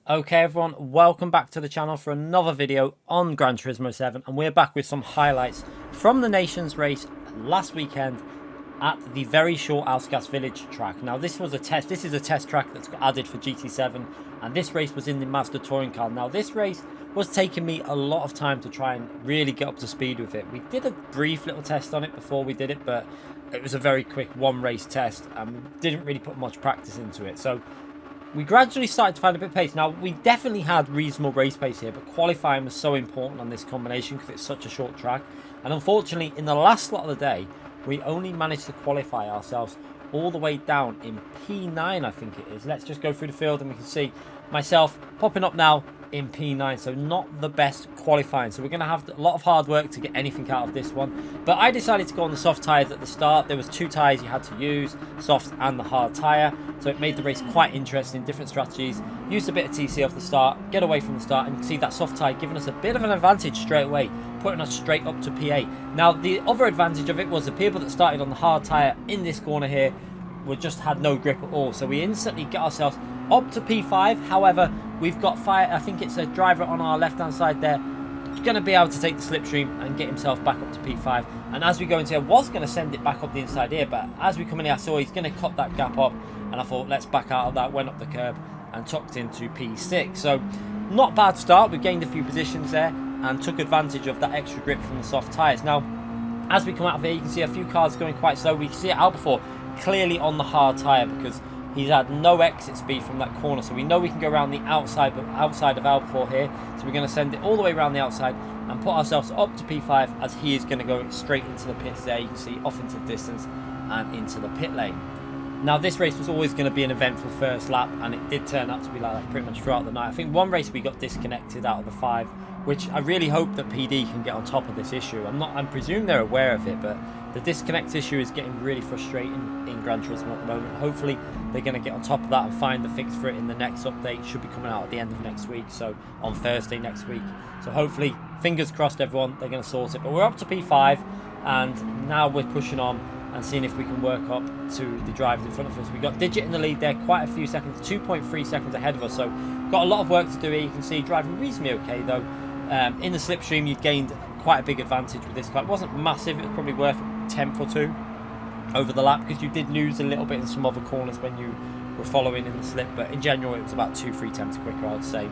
Okay everyone, welcome back to the channel for another video on Gran Turismo 7, and we're back with some highlights from the Nations race last weekend at the very short Alsace Village track. Now this is a test track that's got added for GT7, and this race was in the Mazda touring car. Now this race was taking me a lot of time to try and really get up to speed with it. We did a brief little test on it before we did it, but it was a very quick one race test and we didn't really put much practice into it. So we gradually started to find a bit of pace. Now, we definitely had reasonable race pace here, but qualifying was so important on this combination because it's such a short track. And unfortunately, in the last slot of the day, we only managed to qualify ourselves all the way down in P9, I think it is. Let's just go through the field and we can see myself popping up now in P9, so not the best qualifying. So we're going to have a lot of hard work to get anything out of this one. But I decided to go on the soft tyres at the start. There was two tyres you had to use, soft and the hard tyre. So it made the race quite interesting, different strategies. Used a bit of TC off the start, get away from the start, and you can see that soft tyre giving us a bit of an advantage straight away, putting us straight up to P8. Now the other advantage of it was the people that started on the hard tyre in this corner here just had no grip at all. So we instantly get ourselves up to P5. However, we've got I think it's a driver on our left hand side there, going to be able to take the slipstream and get himself back up to P5. And as we go into here, I was going to send it back up the inside here, but as we come in here, I saw he's going to cut that gap up, and I thought let's back out of that, went up the curb and tucked into P6. So not bad start. We gained a few positions there and took advantage of that extra grip from the soft tyres. Now as we come out of here, you can see a few cars going quite slow. We can see it out before clearly on the hard tyre because he's had no exit speed from that corner, so we know we can go around the outside of Alpha here. So we're going to send it all the way around the outside and put ourselves up to P5 as he is going to go straight into the pits there. You can see off into the distance and into the pit lane. Now this race was always going to be an eventful first lap, and it did turn out to be like that pretty much throughout the night. I think one race we got disconnected out of the 5, which I really hope that PD can get on top of this issue. I presume they're aware of it, but the disconnect issue is getting really frustrating in Gran Turismo at the moment. Hopefully they're going to get on top of that and find the fix for it in the next update. Should be coming out at the end of next week, so on Thursday next week. So hopefully, fingers crossed everyone, they're going to sort it. But we're up to P5 and now we're pushing on and seeing if we can work up to the drivers in front of us. We got Digit in the lead there, quite a few seconds, 2.3 seconds ahead of us. So got a lot of work to do here. You can see driving reasonably okay though. In the slipstream, you gained quite a big advantage with this car. It wasn't massive, it was probably worth a tenth or two over the lap because you did lose a little bit in some other corners when you were following in the slip, but in general it was about 2-3 tenths quicker, I'd say,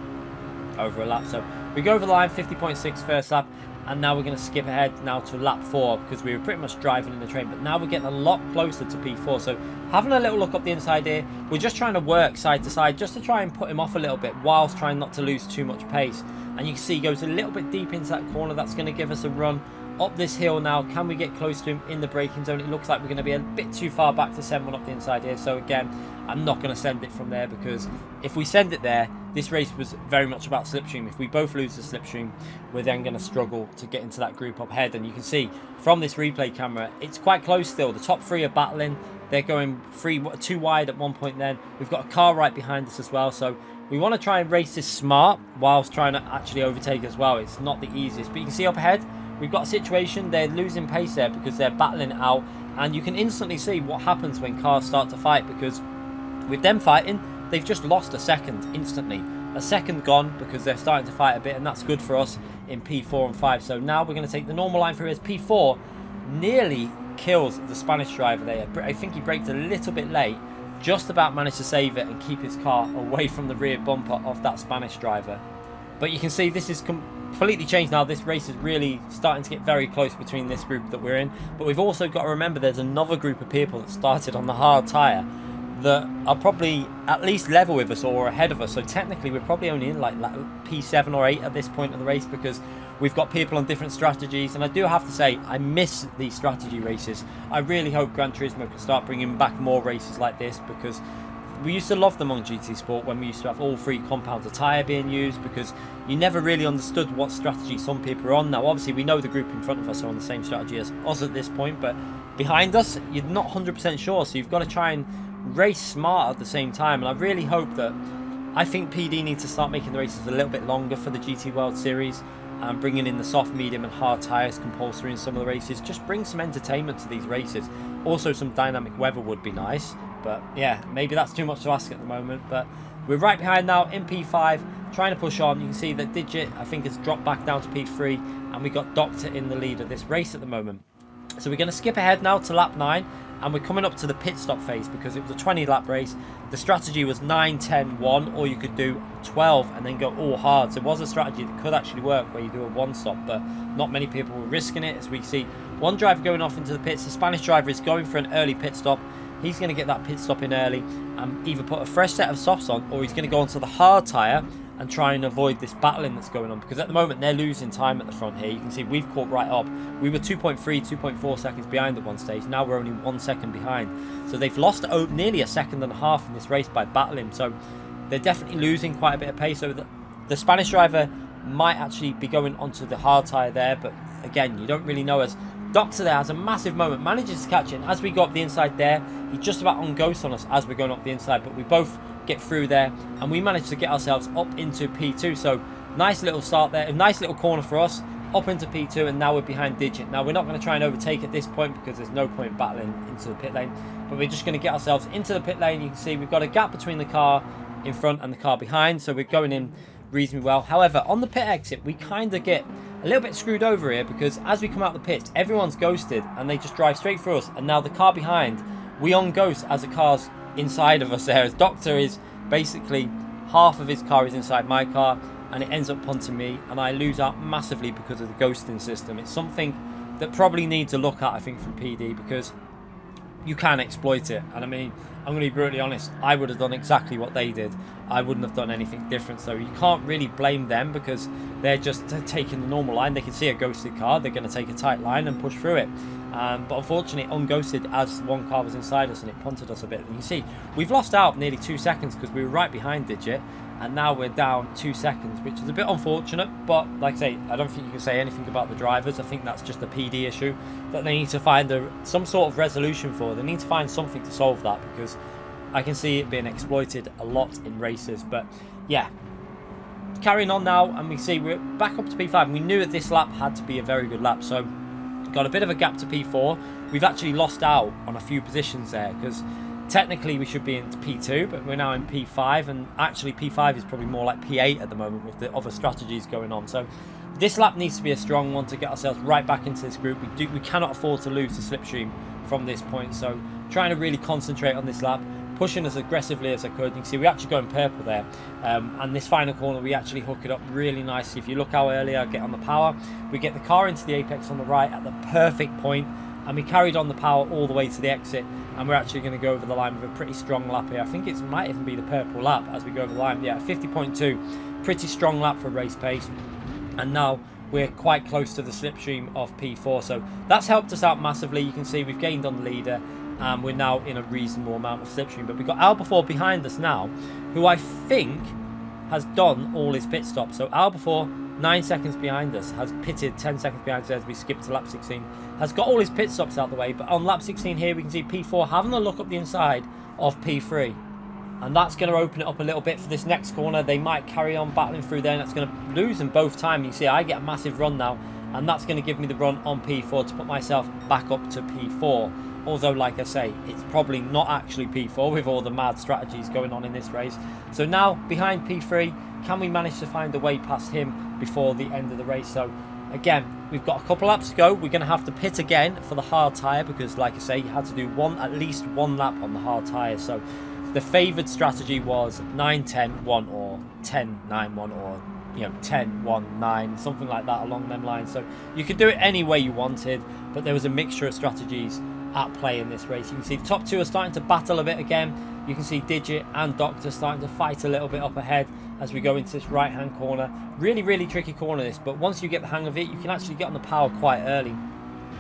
over a lap. So we go over the line, 50.6 first lap, and now we're going to skip ahead now to lap 4 because we were pretty much driving in the train, but now we're getting a lot closer to P4. So having a little look up the inside here, we're just trying to work side to side just to try and put him off a little bit whilst trying not to lose too much pace. And you can see he goes a little bit deep into that corner. That's going to give us a run up this hill now. Can we get close to him in the braking zone? It looks like we're going to be a bit too far back to send one up the inside here. So again, I'm not going to send it from there because if we send it there, this race was very much about slipstream. If we both lose the slipstream, we're then going to struggle to get into that group up ahead. And you can see from this replay camera, it's quite close still. The top 3 are battling. They're going 2 wide at one point then. We've got a car right behind us as well. So we want to try and race this smart whilst trying to actually overtake as well. It's not the easiest, but you can see up ahead, we've got a situation, they're losing pace there because they're battling it out, and you can instantly see what happens when cars start to fight because with them fighting, they've just lost a second instantly. A second gone because they're starting to fight a bit, and that's good for us in P4 and 5. So now we're going to take the normal line through as P4 nearly kills the Spanish driver there. I think he braked a little bit late, just about managed to save it and keep his car away from the rear bumper of that Spanish driver. But you can see this is completely changed now. This race is really starting to get very close between this group that we're in. But we've also got to remember there's another group of people that started on the hard tyre that are probably at least level with us or ahead of us. So technically we're probably only in like P7 or 8 at this point of the race because we've got people on different strategies. And I do have to say, I miss these strategy races. I really hope Gran Turismo can start bringing back more races like this because we used to love them on GT Sport when we used to have all 3 compounds of tyre being used because you never really understood what strategy some people are on. Now obviously we know the group in front of us are on the same strategy as us at this point, but behind us you're not 100% sure, so you've got to try and race smart at the same time. And I really hope that, I think PD needs to start making the races a little bit longer for the GT World Series and bringing in the soft, medium and hard tyres compulsory in some of the races. Just bring some entertainment to these races. Also some dynamic weather would be nice, but yeah, maybe that's too much to ask at the moment. But we're right behind now in P5, trying to push on. You can see that Digit, I think, has dropped back down to P3, and we got Doctor in the lead of this race at the moment. So we're going to skip ahead now to lap 9, and we're coming up to the pit stop phase because it was a 20 lap race. The strategy was 9, 10, 1, or you could do 12 and then go all hard. So it was a strategy that could actually work where you do a 1 stop, but not many people were risking it. As we see one driver going off into the pits, the Spanish driver is going for an early pit stop. He's going to get that pit stop in early and either put a fresh set of softs on, or he's going to go onto the hard tyre and try and avoid this battling that's going on, because at the moment they're losing time at the front here. You can see we've caught right up. We were 2.3, 2.4 seconds behind at one stage. Now we're only 1 second behind. So they've lost nearly a second and a half in this race by battling. So they're definitely losing quite a bit of pace. So the Spanish driver might actually be going onto the hard tyre there, but again, you don't really know. As Doctor there has a massive moment, manages to catch it, and as we go up the inside there, he just about on ghost on us as we're going up the inside, but we both get through there, and we managed to get ourselves up into P2. So nice little start there, a nice little corner for us, up into P2, and now we're behind Digit. Now we're not going to try and overtake at this point because there's no point battling into the pit lane, but we're just going to get ourselves into the pit lane. You can see we've got a gap between the car in front and the car behind, so we're going in reasonably well. However, on the pit exit, we kind of get a little bit screwed over here, because as we come out the pits, everyone's ghosted and they just drive straight through us, and now the car behind, we on ghost as the car's inside of us there, as Doctor is basically half of his car is inside my car, and it ends up punting me, and I lose out massively because of the ghosting system. It's something that probably needs to look at, I think, from PD, because you can exploit it. And I mean, I'm going to be brutally honest, I would have done exactly what they did. I wouldn't have done anything different. So you can't really blame them, because they're just taking the normal line. They can see a ghosted car, they're going to take a tight line and push through it. But unfortunately, unghosted as one car was inside us, and it punted us a bit. And you see, we've lost out nearly 2 seconds because we were right behind Digit, and now we're down 2 seconds, which is a bit unfortunate. But like I say, I don't think you can say anything about the drivers. I think that's just a PD issue that they need to find some sort of resolution for. They need to find something to solve that, because I can see it being exploited a lot in races. But yeah, carrying on now, and we see we're back up to P5. We knew that this lap had to be a very good lap, so got a bit of a gap to P4. We've actually lost out on a few positions there, because technically we should be in P2, but we're now in P5, and actually P5 is probably more like P8 at the moment with the other strategies going on. So this lap needs to be a strong one to get ourselves right back into this group. We cannot afford to lose the slipstream from this point, so trying to really concentrate on this lap, pushing as aggressively as I could. You can see we actually go in purple there, and this final corner we actually hook it up really nicely. If you look how early I get on the power, we get the car into the apex on the right at the perfect point, and we carried on the power all the way to the exit, and we're actually going to go over the line with a pretty strong lap here. I think it might even be the purple lap as we go over the line. Yeah, 50.2, pretty strong lap for race pace, and now we're quite close to the slipstream of P4, so that's helped us out massively. You can see we've gained on the leader, and we're now in a reasonable amount of slipstream. But we've got Albafor behind us now, who I think has done all his pit stops. So Albafor, 9 seconds behind us, has pitted 10 seconds behind us as we skip to lap 16, has got all his pit stops out the way. But on lap 16 here, we can see P4 having a look up the inside of P3. And that's going to open it up a little bit for this next corner. They might carry on battling through there, and that's going to lose them both time. You see, I get a massive run now, and that's going to give me the run on P4 to put myself back up to P4. Although, like I say, it's probably not actually P4 with all the mad strategies going on in this race. So now, behind P3, can we manage to find a way past him before the end of the race? So, again, we've got a couple laps to go. We're going to have to pit again for the hard tyre, because, like I say, you had to do at least one lap on the hard tyre. So, the favoured strategy was 9-10-1 or 10-9-1 or 10-1-9, something like that along them lines. So you could do it any way you wanted, but there was a mixture of strategies at play in this race. You can see the top two are starting to battle a bit again. You can see Digit and Doctor starting to fight a little bit up ahead as we go into this right hand corner. Really, really tricky corner this, but once you get the hang of it, you can actually get on the power quite early.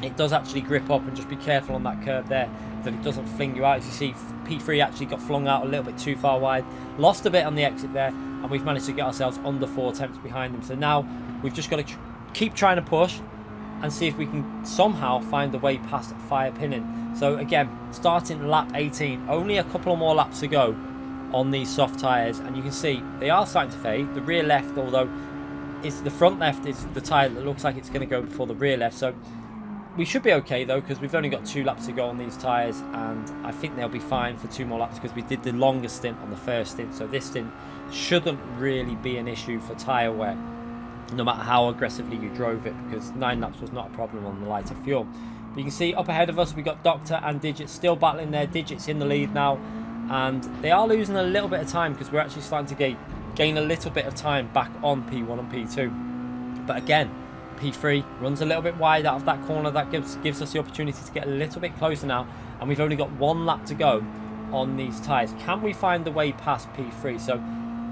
It does actually grip up, and just be careful on that curve there that it doesn't fling you out. As you see, P3 actually got flung out a little bit too far wide, lost a bit on the exit there, and we've managed to get ourselves under 4 attempts behind them. So now we've just got to keep trying to push and see if we can somehow find a way past Fire Pinning. So again, starting lap 18, only a couple more laps to go on these soft tyres, and you can see they are starting to fade. The rear left, although it's the front left, is the tyre that looks like it's going to go before the rear left. So we should be okay though, because we've only got 2 laps to go on these tyres, and I think they'll be fine for 2 more laps because we did the longest stint on the first stint. So this stint shouldn't really be an issue for tyre wear, no matter how aggressively you drove it, because 9 laps was not a problem on the lighter fuel. But you can see up ahead of us we got Doctor and Digit still battling there. Digit's in the lead now, and they are losing a little bit of time because we're actually starting to gain a little bit of time back on P1 and P2. But again, P3 runs a little bit wide out of that corner. That gives us the opportunity to get a little bit closer now, and we've only got 1 lap to go on these tyres. Can we find the way past P3? So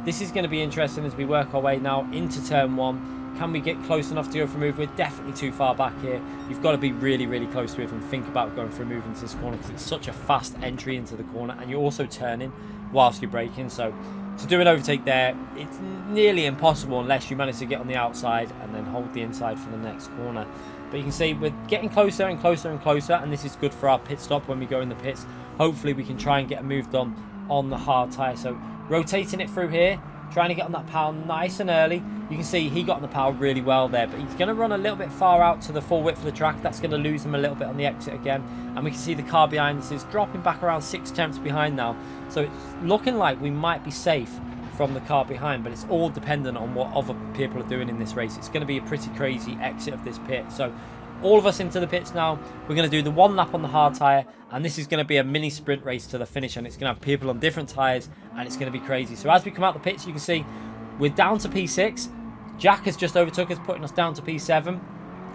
this is going to be interesting as we work our way now into turn 1. Can we get close enough to go for a move? We're definitely too far back here. You've got to be really, really close to it and think about going for a move into this corner, because it's such a fast entry into the corner, and you're also turning whilst you're braking. So to do an overtake there, it's nearly impossible unless you manage to get on the outside and then hold the inside for the next corner. But you can see we're getting closer and closer and closer, and this is good for our pit stop when we go in the pits. Hopefully we can try and get a move done on the hard tyre. So rotating it through here, trying to get on that power nice and early. You can see he got on the power really well there, but he's going to run a little bit far out to the full width of the track. That's going to lose him a little bit on the exit again. And we can see the car behind us is dropping back around 6 tenths behind now. So it's looking like we might be safe from the car behind, but it's all dependent on what other people are doing in this race. It's going to be a pretty crazy exit of this pit. So all of us into the pits now. We're going to do the 1 lap on the hard tyre, and this is going to be a mini sprint race to the finish, and it's going to have people on different tyres, and it's going to be crazy. So as we come out the pits, you can see we're down to P6. Jack has just overtook us, putting us down to P7.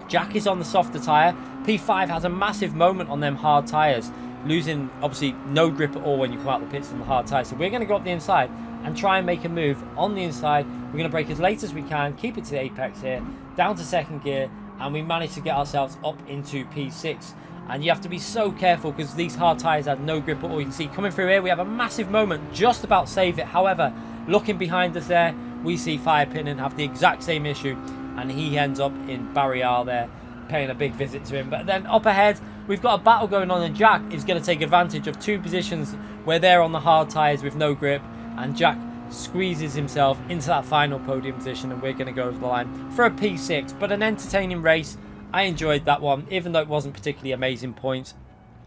Jack is on the softer tyre. P5 has a massive moment on them hard tyres, losing obviously no grip at all when you come out the pits on the hard tyre. So we're going to go up the inside and try and make a move on the inside. We're going to brake as late as we can, keep it to the apex here, down to 2nd gear, and we managed to get ourselves up into P6. And you have to be so careful because these hard tyres had no grip at all. You can see coming through here, we have a massive moment, just about save it. However, looking behind us there, we see Firepin have the exact same issue, and he ends up in Barrier there, paying a big visit to him. But then up ahead, we've got a battle going on, and Jack is going to take advantage of 2 positions where they're on the hard tyres with no grip, and Jack squeezes himself into that final podium position, and we're going to go over the line for a P6. But an entertaining race. I enjoyed that one, even though it wasn't particularly amazing points.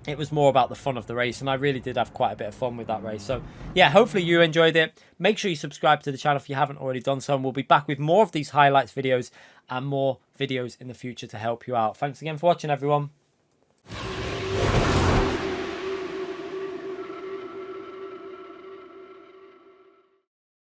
It was more about the fun of the race, and I really did have quite a bit of fun with that race. So yeah, hopefully you enjoyed it. Make sure you subscribe to the channel if you haven't already done so, and we'll be back with more of these highlights videos and more videos in the future to help you out. Thanks again for watching, everyone.